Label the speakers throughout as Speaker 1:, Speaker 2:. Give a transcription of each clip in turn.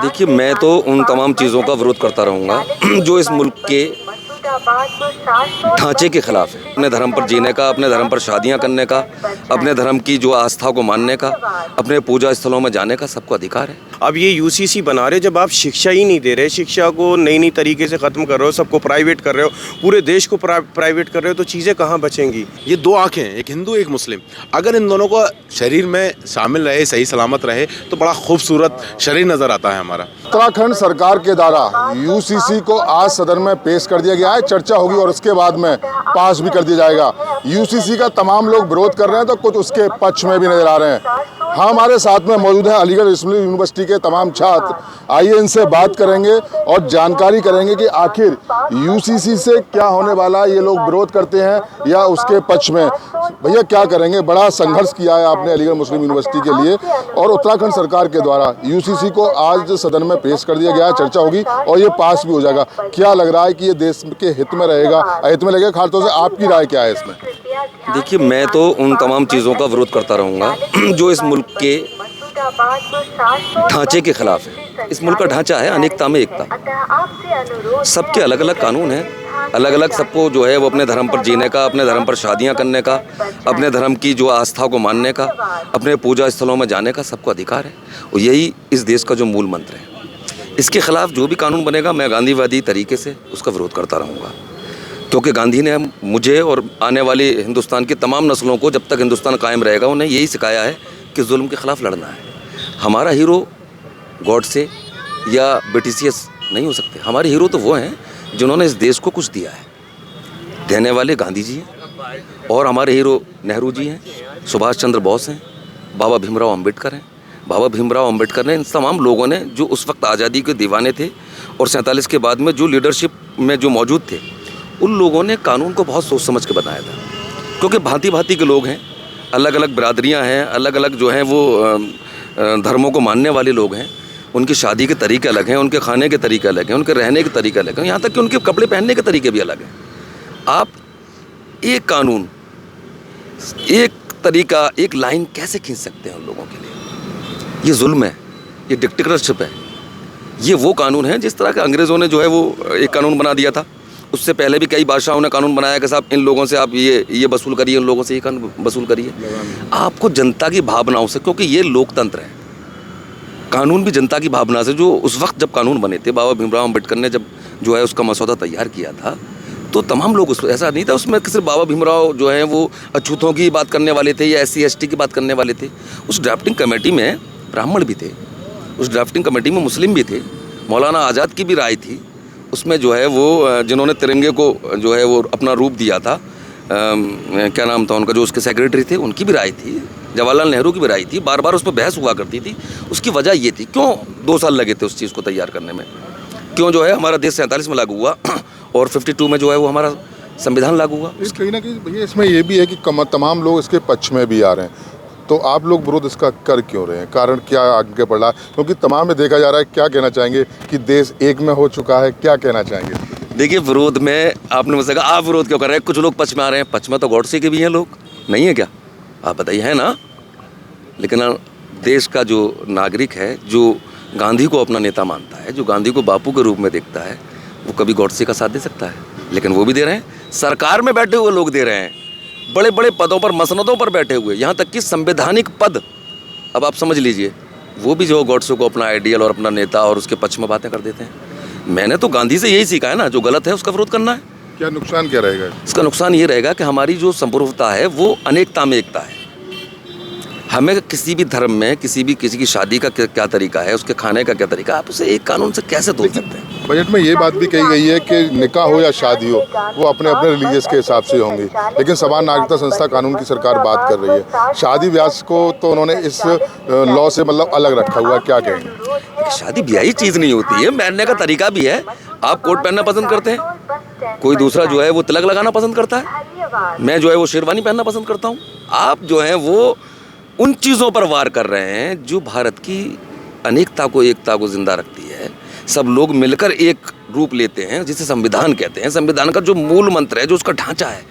Speaker 1: देखिए, मैं तो उन तमाम चीज़ों का विरोध करता रहूँगा जो इस मुल्क के ढांचे के खिलाफ है। अपने धर्म पर जीने का, अपने धर्म पर शादियां करने का, अपने धर्म की जो आस्था को मानने का, अपने पूजा स्थलों में जाने का सबको अधिकार है।
Speaker 2: अब ये यूसीसी बना रहे, जब आप शिक्षा ही नहीं दे रहे, शिक्षा को नई नई तरीके से ख़त्म कर रहे हो, सबको प्राइवेट कर रहे हो, पूरे देश को प्राइवेट कर रहे हो, तो चीज़ें कहाँ बचेंगी।
Speaker 3: ये दो आंखें हैं, एक हिंदू एक मुस्लिम। अगर इन दोनों को शरीर में शामिल रहे, सही सलामत रहे, तो बड़ा खूबसूरत शरीर नज़र आता है हमारा।
Speaker 4: उत्तराखंड सरकार के द्वारा यूसीसी को आज सदन में पेश कर दिया गया है। चर्चा होगी और उसके बाद में पास भी कर दिया जाएगा। यूसीसी का तमाम लोग विरोध कर रहे हैं तो कुछ उसके पक्ष में भी नजर आ रहे हैं। हमारे साथ में मौजूद है अलीगढ़ मुस्लिम यूनिवर्सिटी के तमाम छात्र। आइए इनसे बात करेंगे और जानकारी करेंगे कि आखिर यूसीसी से क्या होने वाला है। ये लोग विरोध करते हैं या उसके पक्ष में। भैया क्या करेंगे, बड़ा संघर्ष किया है आपने अलीगढ़ मुस्लिम यूनिवर्सिटी के लिए और उत्तराखंड सरकार के द्वारा यूसीसी को आज सदन में पेश कर दिया गया है। चर्चा होगी और ये पास भी हो जाएगा। क्या लग रहा है कि ये देश के हित में रहेगा, अहित में लगेगा? खासतौर से आपकी राय क्या है इसमें?
Speaker 1: देखिए, मैं तो उन तमाम चीज़ों का विरोध करता रहूँगा जो इस मुल्क के ढांचे के खिलाफ है। इस मुल्क का ढांचा है अनेकता में एकता। सबके अलग अलग कानून हैं, अलग अलग सबको जो है वो अपने धर्म पर जीने का, अपने धर्म पर शादियां करने का, अपने धर्म की जो आस्था को मानने का, अपने पूजा स्थलों में जाने का सबको अधिकार है। और यही इस देश का जो मूल मंत्र है। इसके खिलाफ जो भी कानून बनेगा, मैं गांधीवादी तरीके से उसका विरोध करता रहूँगा, क्योंकि गांधी ने मुझे और आने वाली हिंदुस्तान की तमाम नस्लों को, जब तक हिंदुस्तान कायम रहेगा, उन्हें यही सिखाया है कि जुल्म के खिलाफ लड़ना है। हमारा हीरो गॉडसे या BTCS नहीं हो सकते। हमारे हीरो तो वो हैं जिन्होंने इस देश को कुछ दिया है। देने वाले गांधी जी हैं और हमारे हीरो नेहरू जी हैं, सुभाष चंद्र बोस हैं, बाबा भीमराव अम्बेडकर हैं। बाबा भीमराव अम्बेडकर ने, इन तमाम लोगों ने जो उस वक्त आज़ादी के दीवाने थे और 47 के बाद में जो लीडरशिप में जो मौजूद थे, उन लोगों ने कानून को बहुत सोच समझ के बनाया था। क्योंकि भांति भांति के लोग हैं, अलग अलग बिरादरियां हैं, अलग अलग जो हैं वो धर्मों को मानने वाले लोग हैं। उनकी शादी के तरीके अलग हैं, उनके खाने के तरीके अलग हैं, उनके रहने के तरीके अलग हैं, यहाँ तक कि उनके कपड़े पहनने के तरीके भी अलग हैं। आप एक कानून, एक तरीका, एक लाइन कैसे खींच सकते हैं उन लोगों के लिए? ये जुल्म है, ये डिक्टेटरशिप है। ये वो कानून है जिस तरह के अंग्रेज़ों ने जो है वो एक कानून बना दिया था। उससे पहले भी कई बादशाहों ने कानून बनाया कि साहब इन लोगों से आप ये वसूल करिए, इन लोगों से ये कानून वसूल करिए। आपको जनता की भावनाओं से, क्योंकि ये लोकतंत्र है, कानून भी जनता की भावना से। जो उस वक्त जब कानून बने थे, बाबा भीमराव अम्बेडकर ने जब जो है उसका मसौदा तैयार किया था, तो तमाम लोग उसमें, ऐसा नहीं था उसमें सिर्फ बाबा भीमराव जो है वो अछूतों की बात करने वाले थे या SC ST की बात करने वाले थे। उस ड्राफ्टिंग कमेटी में ब्राह्मण भी थे, उस ड्राफ्टिंग कमेटी में मुस्लिम भी थे। मौलाना आज़ाद की भी राय थी उसमें, जो है वो जिन्होंने तिरंगे को जो है वो अपना रूप दिया था, क्या नाम था उनका, जो उसके सेक्रेटरी थे, उनकी भी राय थी। जवाहरलाल नेहरू की भी राय थी। बार बार उस पर बहस हुआ करती थी। उसकी वजह ये थी, क्यों 2 साल लगे थे उस चीज़ को तैयार करने में, क्यों जो है हमारा देश 47 में लागू हुआ और 52 में जो है वो हमारा संविधान लागू हुआ।
Speaker 4: कहीं ना कहीं भैया इसमें ये भी है कि तमाम लोग इसके पक्ष में भी आ रहे हैं, तो आप लोग विरोध इसका कर क्यों रहे हैं? कारण क्या आगे बढ़ रहा है? क्योंकि तमाम में देखा जा रहा है। क्या कहना चाहेंगे कि देश एक में हो चुका है? क्या कहना चाहेंगे?
Speaker 1: देखिए, विरोध में आपने मुझसे कहा आप विरोध क्यों कर रहे हैं? कुछ लोग पक्ष में आ रहे हैं, पक्ष में तो गॉडसे के भी हैं लोग, नहीं है क्या? आप बताइए, है ना? लेकिन देश का जो नागरिक है, जो गांधी को अपना नेता मानता है, जो गांधी को बापू के रूप में देखता है, वो कभी गॉडसे का साथ दे सकता है? लेकिन वो भी दे रहे हैं। सरकार में बैठे हुए लोग दे रहे हैं, बड़े बड़े पदों पर, मसनदों पर बैठे हुए, यहाँ तक कि संवैधानिक पद, अब आप समझ लीजिए, वो भी जो गॉडसे को अपना आइडियल और अपना नेता और उसके पक्ष में बातें कर देते हैं। मैंने तो गांधी से यही सीखा है ना, जो गलत है उसका विरोध करना है।
Speaker 4: क्या नुकसान क्या रहेगा
Speaker 1: इसका? नुकसान ये रहेगा कि हमारी जो संप्रभुता है वो अनेकता में एकता है। हमें किसी भी धर्म में किसी की शादी का क्या तरीका है, उसके खाने का क्या तरीका है, आप उसे एक कानून से कैसे तोड़ सकते हैं?
Speaker 4: बजट में ये बात भी कही गई है कि निकाह हो या शादी हो, वो अपने अपने रिलीजियस के हिसाब से होंगी, लेकिन समान नागरिकता संस्था कानून की सरकार बात कर रही है। शादी ब्याह को तो उन्होंने इस लॉ से मतलब अलग रखा हुआ है। क्या कहेंगे?
Speaker 1: शादी ब्याह चीज़ नहीं होती है, पहनने का तरीका भी है। आप कोट पहनना पसंद करते हैं, कोई दूसरा जो है वो तिलक लगाना पसंद करता है, मैं जो है वो शेरवानी पहनना पसंद करता हूँ। आप जो है वो उन चीज़ों पर वार कर रहे हैं जो भारत की अनेकता को, एकता को जिंदा रखती है। सब लोग मिलकर एक रूप लेते हैं जिसे संविधान कहते हैं। संविधान का जो मूल मंत्र है, जो उसका ढांचा है,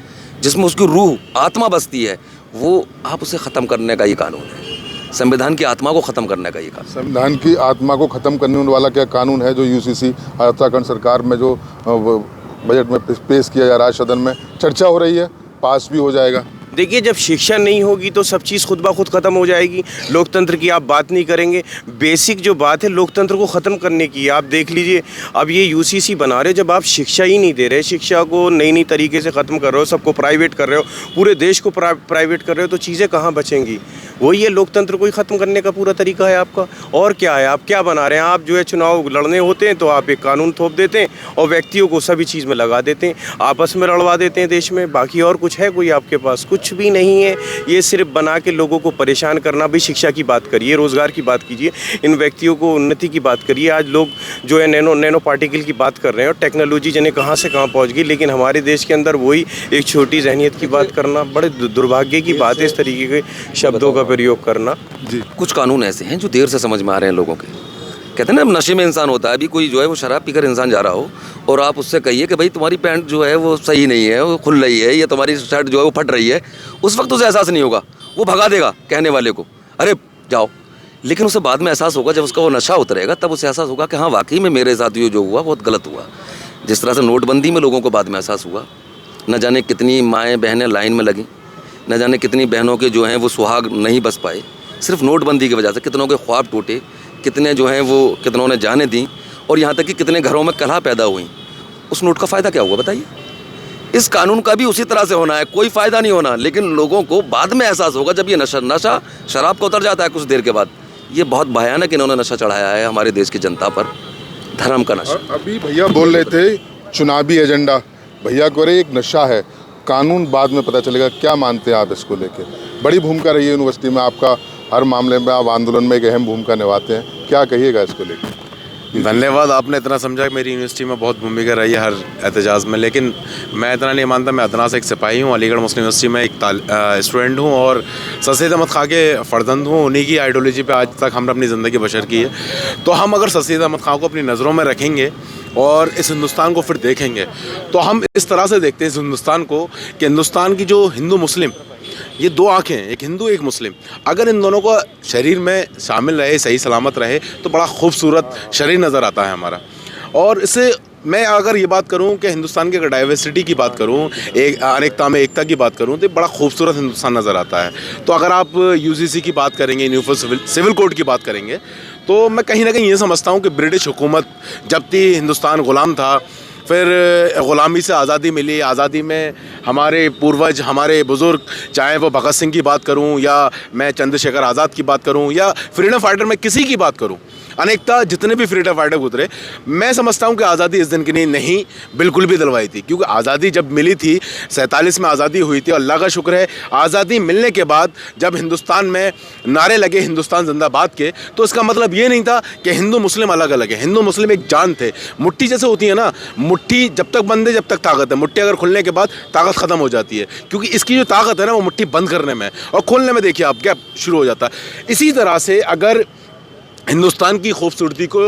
Speaker 1: जिसमें उसकी रूह, आत्मा बसती है, वो आप उसे ख़त्म करने का ये कानून है। संविधान की आत्मा को ख़त्म करने का ये काम।
Speaker 4: संविधान की आत्मा को ख़त्म करने वाला क्या कानून है जो यूसीसी उत्तराखंड सरकार में जो बजट में पेश किया जा रहा है, सदन में चर्चा हो रही है, पास भी हो जाएगा?
Speaker 2: देखिए, जब शिक्षा नहीं होगी तो सब चीज़ खुद ब खुद ख़त्म हो जाएगी। लोकतंत्र की आप बात नहीं करेंगे। बेसिक जो बात है लोकतंत्र को ख़त्म करने की, आप देख लीजिए अब ये यूसीसी बना रहे हो, जब आप शिक्षा ही नहीं दे रहे, शिक्षा को नई तरीके से ख़त्म कर रहे हो, सबको प्राइवेट कर रहे हो, पूरे देश को प्राइवेट कर रहे हो, तो चीज़ें कहाँ बचेंगी? वही है, लोकतंत्र को ही ख़त्म करने का पूरा तरीका है आपका। और क्या है, आप क्या बना रहे हैं? आप जो है चुनाव लड़ने होते हैं तो आप एक कानून थोप देते हैं और व्यक्तियों को सभी चीज़ में लगा देते हैं, आपस में लड़वा देते हैं देश में। बाकी और कुछ है कोई आपके पास? कुछ भी नहीं है। ये सिर्फ बना के लोगों को परेशान करना। भी शिक्षा की बात करिए, रोज़गार की बात कीजिए, इन व्यक्तियों को उन्नति की बात करिए। आज लोग जो है नैनो पार्टिकल की बात कर रहे हैं और टेक्नोलॉजी जाने कहाँ से कहाँ पहुँच गई, लेकिन हमारे देश के अंदर वही एक छोटी जहनियत की बात करना, बड़े दुर्भाग्य की बात है इस तरीके के शब्दों का प्रयोग करना।
Speaker 4: जी,
Speaker 1: कुछ कानून ऐसे हैं जो देर से समझ में आ रहे हैं लोगों के। कहते हैं ना, नशे में इंसान होता है। अभी कोई जो है वो शराब पीकर इंसान जा रहा हो और आप उससे कहिए कि भाई तुम्हारी पैंट जो है वो सही नहीं है, वो खुल रही है, या तुम्हारी शर्ट जो है वो फट रही है, उस वक्त उसे एहसास नहीं होगा, वो भगा देगा कहने वाले को, अरे जाओ। लेकिन उसे बाद में एहसास होगा, जब उसका वो नशा उतरेगा तब उसे एहसास होगा कि हाँ वाकई में मेरे साथ ये जो हुआ बहुत गलत हुआ। जिस तरह से नोटबंदी में लोगों को बाद में एहसास हुआ, न जाने कितनी माएँ बहनें लाइन में लगीं, न जाने कितनी बहनों के जो हैं वो सुहाग नहीं बस पाए सिर्फ नोटबंदी की वजह से, कितनों के ख्वाब टूटे, कितने जो हैं वो कितनों ने जाने दी, और यहाँ तक कि कितने घरों में कलह पैदा हुई। उस नोट का फ़ायदा क्या हुआ बताइए? इस कानून का भी उसी तरह से होना है, कोई फ़ायदा नहीं होना। लेकिन लोगों को बाद में एहसास होगा जब ये नशा शराब का उतर जाता है कुछ देर के बाद। ये बहुत भयानक इन्होंने नशा चढ़ाया है हमारे देश की जनता पर, धर्म का नशा।
Speaker 4: अभी भैया बोल रहे थे चुनावी एजेंडा, भैया को एक नशा है, कानून बाद में पता चलेगा। क्या मानते हैं आप इसको लेके? बड़ी भूमिका रही है यूनिवर्सिटी में आपका, हर मामले में आप आंदोलन में एक अहम भूमिका निभाते हैं, क्या कहिएगा इसको लेकर?
Speaker 3: धन्यवाद, आपने इतना समझा कि मेरी यूनिवर्सिटी में बहुत भूमिका रही है हर एहतजाज में, लेकिन मैं इतना नहीं मानता। मैं अदना से एक सिपाही हूँ, अलीगढ़ मुस्लिम यूनिवर्सिटी में एक स्टूडेंट हूँ और सर सैयद अहमद खां के फर्जंद हूँ। उन्हीं की आइडियोलॉजी पे आज तक हमने अपनी ज़िंदगी बशर की है। तो हम अगर सर सैयद अहमद खां को अपनी नज़रों में रखेंगे और इस हिंदुस्तान को फिर देखेंगे तो हम इस तरह से देखते हैं इस हिंदुस्तान को कि हिंदुस्तान की जो हिंदू मुस्लिम, ये दो आंखें हैं, एक हिंदू एक मुस्लिम, अगर इन दोनों को शरीर में शामिल रहे, सही सलामत रहे, तो बड़ा खूबसूरत शरीर नज़र आता है हमारा। और इससे मैं अगर ये बात करूं कि हिंदुस्तान की अगर डाइवर्सिटी की बात करूं, एक अनेकता में एकता की बात करूं, तो बड़ा खूबसूरत हिंदुस्तान नज़र आता है। तो अगर आप यूसीसी की बात करेंगे, यूनिवर्सल सिविल कोड की बात करेंगे, तो मैं कहीं ना कहीं ये समझता हूं कि ब्रिटिश हुकूमत जब थी, हिंदुस्तान ग़ुलाम था, फिर ग़ुलामी से आज़ादी मिली। आज़ादी में हमारे पूर्वज, हमारे बुज़ुर्ग, चाहे वो भगत सिंह की बात करूं या मैं चंद्रशेखर आज़ाद की बात करूं या फ्रीडम फाइटर में किसी की बात करूं, अनेकता जितने भी फ्रीडम फाइटर गुजरे, मैं समझता हूं कि आज़ादी इस दिन की नहीं बिल्कुल भी दिलवाई थी। क्योंकि आज़ादी जब मिली थी, 47 में आज़ादी हुई थी, और अल्लाह का शुक्र है आज़ादी मिलने के बाद जब हिंदुस्तान में नारे लगे हिंदुस्तान जिंदाबाद के, तो इसका मतलब ये नहीं था कि हिंदू मुस्लिम अलग अलग है। हिंदू मुस्लिम एक जान थे। मुट्ठी जैसे होती है ना, मुट्ठी जब तक बंद है जब तक ताकत है, मुट्ठी अगर खुलने के बाद ताकत ख़त्म हो जाती है। क्योंकि इसकी जो ताकत है ना, वो मुट्ठी बंद करने में और खोलने में देखिए आप गैप शुरू हो जाता है। इसी तरह से अगर हिंदुस्तान की खूबसूरती को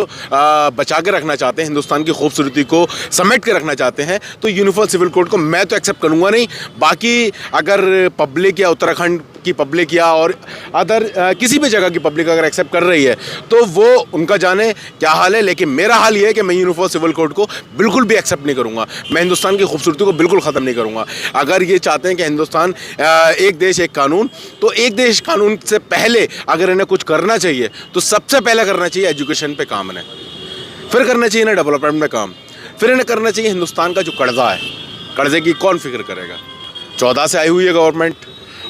Speaker 3: बचा के रखना चाहते हैं, हिंदुस्तान की खूबसूरती को समेट के रखना चाहते हैं, तो यूनिवर्सल सिविल कोड को मैं तो एक्सेप्ट करूँगा नहीं। बाकी अगर पब्लिक या उत्तराखंड की पब्लिक या और अदर किसी भी जगह की पब्लिक अगर एक्सेप्ट कर रही है तो वो उनका जाने क्या हाल है। लेकिन मेरा हाल ये है कि मैं यूनिवर्सल सिविल कोड को बिल्कुल भी एक्सेप्ट नहीं करूँगा। मैं हिंदुस्तान की खूबसूरती को बिल्कुल ख़त्म नहीं करूँगा। अगर ये चाहते हैं कि हिंदुस्तान एक देश एक कानून, तो एक देश कानून से पहले अगर इन्हें कुछ करना चाहिए तो सबसे पहले करना चाहिए एजुकेशन पे काम इन्हें, फिर करना चाहिए इन्हें डेवलपमेंट में काम, फिर इन्हें करना चाहिए हिंदुस्तान का जो कर्जा है, कर्जे की कौन फिक्र करेगा। 14 से आई हुई है गवर्नमेंट,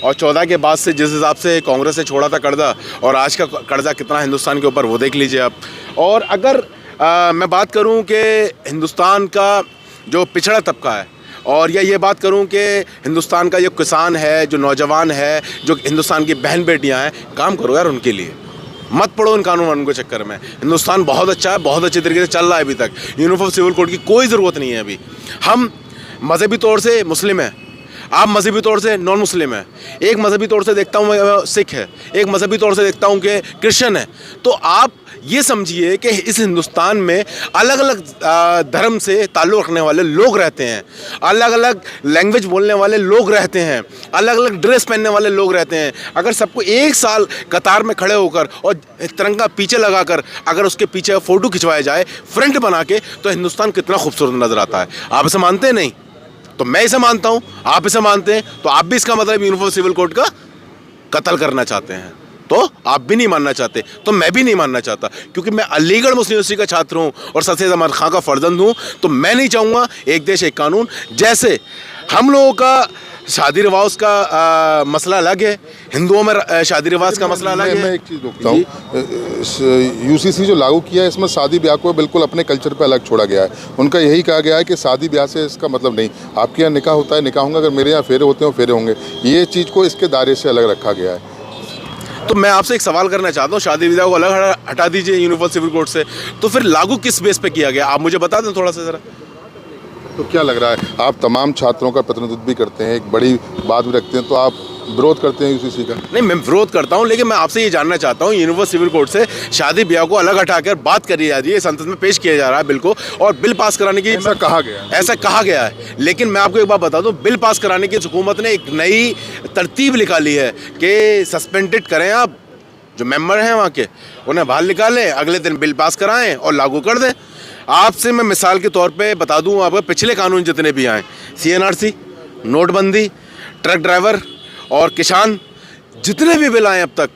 Speaker 3: और 14 के बाद से जिस हिसाब से कांग्रेस ने छोड़ा था कर्जा, और आज का कर्जा कितना हिंदुस्तान के ऊपर वो देख लीजिए आप। और अगर मैं बात करूं कि हिंदुस्तान का जो पिछड़ा तबका है, और या ये बात करूं कि हिंदुस्तान का जो किसान है, जो नौजवान है, जो हिंदुस्तान की बहन बेटियां हैं, काम करो यार उनके लिए, मत पड़ो इन कानून वानून के चक्कर में। हिंदुस्तान बहुत अच्छा है, बहुत अच्छे तरीके से चल रहा है अभी तक। यूनिवर्सल सिविल कोड की कोई ज़रूरत नहीं है अभी। हम मजहबी तौर से मुस्लिम हैं, आप मजहबी तौर से नॉन मुस्लिम है। एक मजहबी तौर से देखता हूँ मैं सिख है, एक मजहबी तौर से देखता हूँ कि क्रिश्चियन है। तो आप ये समझिए कि इस हिंदुस्तान में अलग अलग धर्म से ताल्लुक़ रखने वाले लोग रहते हैं, अलग अलग लैंग्वेज बोलने वाले लोग रहते हैं, अलग अलग ड्रेस पहनने वाले लोग रहते हैं। अगर सबको एक साल कतार में खड़े होकर और तिरंगा पीछे लगाकर अगर उसके पीछे फ़ोटो खिंचवाया जाए फ्रंट बना के, तो हिंदुस्तान कितना खूबसूरत नज़र आता है। आप इसे मानते हैं? नहीं तो मैं इसे मानता हूँ, आप इसे मानते हैं, तो आप भी इसका मतलब यूनिफॉर्म सिविल कोड का कत्ल करना चाहते हैं। तो आप भी नहीं मानना चाहते, तो मैं भी नहीं मानना चाहता, क्योंकि मैं अलीगढ़ मुस्लिम यूनिवर्सिटी का छात्र हूँ और सर सैयद अहमद खां का फर्जंद हूँ। तो मैं नहीं चाहूँगा एक देश एक कानून। जैसे हम लोगों का शादी रिवाज का मसला अलग है, हिंदुओं में शादी रिवाज का मसला अलग है।
Speaker 4: मैं एक चीज़ रोकता हूँ, यूसीसी जो लागू किया है इसमें शादी ब्याह को बिल्कुल अपने कल्चर पे अलग छोड़ा गया है। उनका यही कहा गया है कि शादी ब्याह से इसका मतलब नहीं, आपके यहाँ निकाह होता है निकाह होंगे, अगर मेरे यहाँ फेरे होते हैं फेरे होंगे, ये चीज़ को इसके दायरे से अलग रखा गया है।
Speaker 3: तो मैं आपसे एक सवाल करना चाहता हूँ, शादी विवाह को अलग हटा दीजिए यूनिफॉर्म सिविल कोड से, तो फिर लागू किस बेस पे किया गया, आप मुझे बता दें थोड़ा सा ज़रा।
Speaker 4: तो क्या लग रहा है, आप तमाम छात्रों का प्रतिनिधित्व भी करते हैं, एक बड़ी बात भी रखते हैं, तो आप विरोध करते हैं यूसीसी का?
Speaker 3: नहीं, मैं विरोध करता हूं, लेकिन मैं आपसे ये जानना चाहता हूं, यूनिवर्सल सिविल कोड से शादी ब्याह को अलग हटाकर बात करी जा रही है, संसद में पेश किया जा रहा है बिल को, और बिल पास कराने की
Speaker 4: ऐसा कहा गया
Speaker 3: है। लेकिन मैं आपको एक बात बता दूं, बिल पास कराने की हुकूमत ने एक नई तरतीब निकाली है कि सस्पेंडेड करें, आप जो मेंबर हैं वहाँ के उन्हें बाहर निकालें, अगले दिन बिल पास कराएं और लागू कर दें। आपसे मैं मिसाल के तौर पे बता दूं, आपके पिछले कानून जितने भी आए, CNRC, नोटबंदी, ट्रक ड्राइवर और किसान, जितने भी बिल आए अब तक,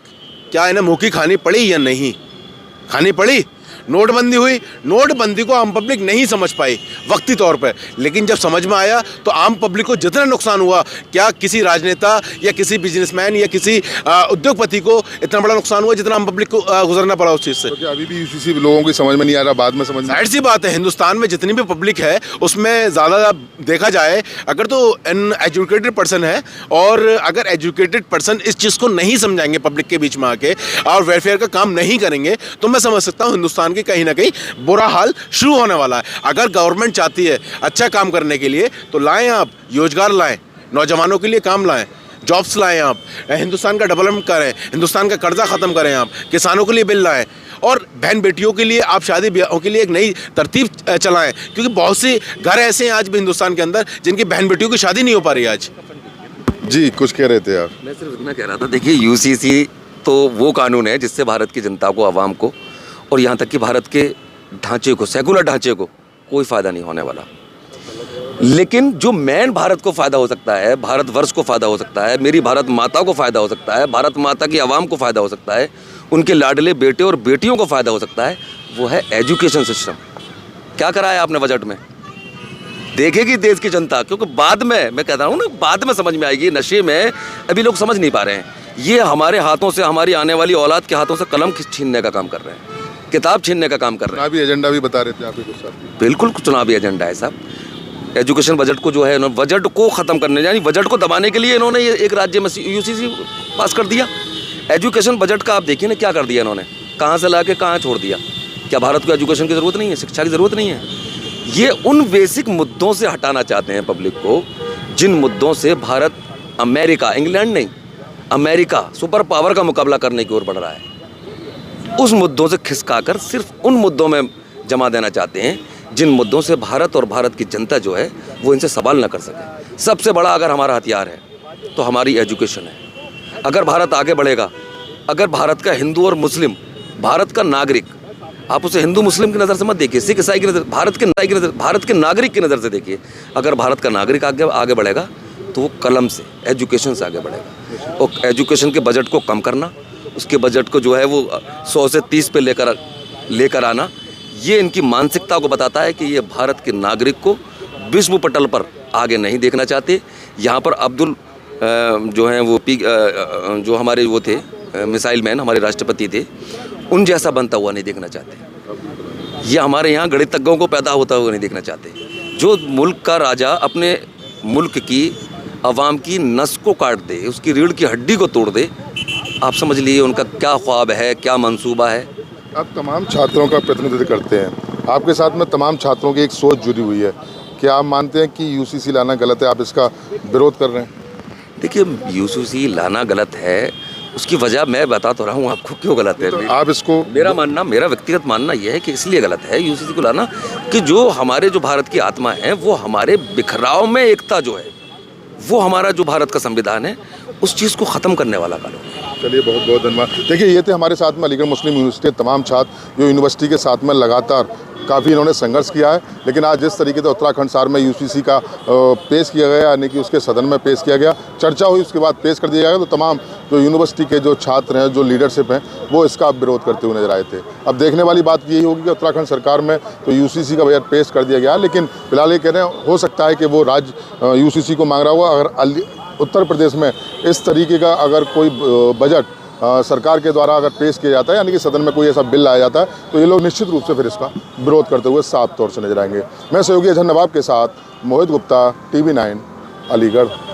Speaker 3: क्या इन्हें मुँह की खानी पड़ी या नहीं खानी पड़ी? नोटबंदी हुई, नोटबंदी को आम पब्लिक नहीं समझ पाई वक्ती तौर पे, लेकिन जब समझ में आया तो आम पब्लिक को जितना नुकसान हुआ, क्या किसी राजनेता या किसी बिजनेसमैन या किसी उद्योगपति को इतना बड़ा नुकसान हुआ जितना आम पब्लिक को गुजरना पड़ा उस चीज़ से?
Speaker 4: तो क्या अभी भी यूसीसी लोगों की समझ में नहीं आ रहा, बाद में समझ में?
Speaker 3: जाहिर सी बात है, हिंदुस्तान में जितनी भी पब्लिक है उसमें ज़्यादा देखा जाए अगर तो एजुकेटेड पर्सन है, और अगर एजुकेटेड पर्सन इस चीज़ को नहीं समझाएंगे पब्लिक के बीच में आके और वेलफेयर का काम नहीं करेंगे, तो मैं समझ सकता हूँ हिंदुस्तान की कहीं ना कहीं बुरा हाल शुरू होने वाला है। अगर गवर्नमेंट चाहती है अच्छा काम करने के लिए, तो लाएं, आप रोजगार लाएं, नौजवानों के लिए काम लाएं, जॉब्स लाएं, आप हिंदुस्तान का डेवलपमेंट करें, हिंदुस्तान का कर्जा ख़त्म करें, आप किसानों के लिए बिल लाएं, और बहन बेटियों के लिए आप शादी ब्याहों के लिए एक नई तरतीब चलाएं, क्योंकि बहुत सी घर ऐसे हैं आज भी हिंदुस्तान के अंदर जिनकी बहन बेटियों की शादी नहीं हो पा रही है आज।
Speaker 4: जी कुछ कह रहे थे आप?
Speaker 1: मैं सिर्फ इतना कह रहा था, देखिए यूसीसी तो वो कानून है जिससे भारत की जनता को, आवाम को, और यहाँ तक कि भारत के ढांचे को, सेकुलर ढांचे को कोई फ़ायदा नहीं होने वाला। लेकिन जो मेन भारत को फ़ायदा हो सकता है, भारतवर्ष को फ़ायदा हो सकता है, मेरी भारत माता को फ़ायदा हो सकता है, भारत माता की आवाम को फ़ायदा हो सकता है, उनके लाडले बेटे और बेटियों को फ़ायदा हो सकता है, वो है एजुकेशन सिस्टम। क्या कराया आपने बजट में? देखेगी देश की जनता, क्योंकि बाद में, मैं कहता हूँ ना, बाद में समझ में आएगी। नशे में अभी लोग समझ नहीं पा रहे हैं, ये हमारे हाथों से, हमारी आने वाली औलाद के हाथों से कलम छीनने का काम कर रहे हैं, किताब छीनने का काम कर रहे हैं।
Speaker 4: चुनावी एजेंडा भी बता रहे थे आप कुछ साथ?
Speaker 1: बिल्कुल चुनावी एजेंडा है साहब। एजुकेशन बजट को जो है, इन्होंने बजट को ख़त्म करने, यानी बजट को दबाने के लिए इन्होंने ये एक राज्य में यूसीसी पास कर दिया। एजुकेशन बजट का आप देखिए ना क्या कर दिया इन्होंने, कहाँ से ला के कहाँ छोड़ दिया। क्या भारत को एजुकेशन की ज़रूरत नहीं है, शिक्षा की ज़रूरत नहीं है? ये उन बेसिक मुद्दों से हटाना चाहते हैं पब्लिक को, जिन मुद्दों से भारत, अमेरिका, इंग्लैंड नहीं, अमेरिका सुपर पावर का मुकाबला करने की ओर बढ़ रहा है। उस मुद्दों से खिसकाकर सिर्फ उन मुद्दों में जमा देना चाहते हैं जिन मुद्दों से भारत और भारत की जनता जो है वो इनसे सवाल न कर सके। सबसे बड़ा अगर हमारा हथियार है तो हमारी एजुकेशन है। अगर भारत आगे बढ़ेगा, अगर भारत का हिंदू और मुस्लिम, भारत का नागरिक, आप उसे हिंदू मुस्लिम की नज़र से मत देखिए, सिख ईसाई की नज़र, भारत के नागरिक की नज़र से देखिए। अगर भारत का नागरिक आगे बढ़ेगा तो वो कलम से, एजुकेशन से आगे बढ़ेगा। और एजुकेशन के बजट को कम करना, उसके बजट को जो है वो 100 से 30 पे लेकर आना, ये इनकी मानसिकता को बताता है कि ये भारत के नागरिक को विश्व पटल पर आगे नहीं देखना चाहते। यहाँ पर अब्दुल जो हैं वो जो हमारे वो थे मिसाइल मैन, हमारे राष्ट्रपति थे, उन जैसा बनता हुआ नहीं देखना चाहते। ये हमारे यहाँ गणितज्ञों को पैदा होता हुआ नहीं देखना चाहते। जो मुल्क का राजा अपने मुल्क की आवाम की नस को काट दे, उसकी रीढ़ की हड्डी को तोड़ दे, आप समझ लीजिए उनका क्या ख्वाब है, क्या मंसूबा है।
Speaker 4: आप तमाम छात्रों का प्रतिनिधित्व करते हैं, आपके साथ में तमाम छात्रों की एक सोच जुड़ी हुई है। क्या आप मानते हैं कि यूसीसी लाना गलत है, आप इसका विरोध कर रहे हैं?
Speaker 1: देखिए, यूसीसी लाना गलत है, उसकी वजह मैं बता तो रहा हूँ आपको क्यों गलत है।
Speaker 4: तो आप इसको
Speaker 1: मेरा व्यक्तिगत मानना यह है कि इसलिए गलत है यूसीसी को लाना कि जो हमारे जो भारत की आत्मा है वो हमारे बिखराव में एकता जो है वो हमारा जो भारत का संविधान है उस चीज़ को ख़त्म करने वाला कानून है।
Speaker 4: चलिए बहुत बहुत धन्यवाद। देखिए ये थे हमारे साथ में अलीगढ़ मुस्लिम यूनिवर्सिटी के तमाम छात्र जो यूनिवर्सिटी के साथ में लगातार काफ़ी इन्होंने संघर्ष किया है, लेकिन आज जिस तरीके से उत्तराखंड सार में यूसीसी का पेश किया गया यानी कि उसके सदन में पेश किया गया, चर्चा हुई, उसके बाद पेश कर दिया गया, तो तमाम जो यूनिवर्सिटी के जो छात्र हैं, जो लीडरशिप हैं, वो इसका विरोध करते हुए नजर आए थे। अब देखने वाली बात यही होगी कि उत्तराखंड सरकार में तो यूसीसी का बजट पेश कर दिया गया, लेकिन फिलहाल ये कह रहे हैं हो सकता है कि वो राज्य यूसीसी को मांग रहा हुआ। अगर उत्तर प्रदेश में इस तरीके का अगर कोई बजट सरकार के द्वारा अगर पेश किया जाता है यानी कि सदन में कोई ऐसा बिल लाया जाता है तो ये लोग निश्चित रूप से फिर इसका विरोध करते हुए साफ तौर से नजर आएंगे। मैं सहयोगी अजहर नवाब के साथ मोहित गुप्ता, TV9 अलीगढ़।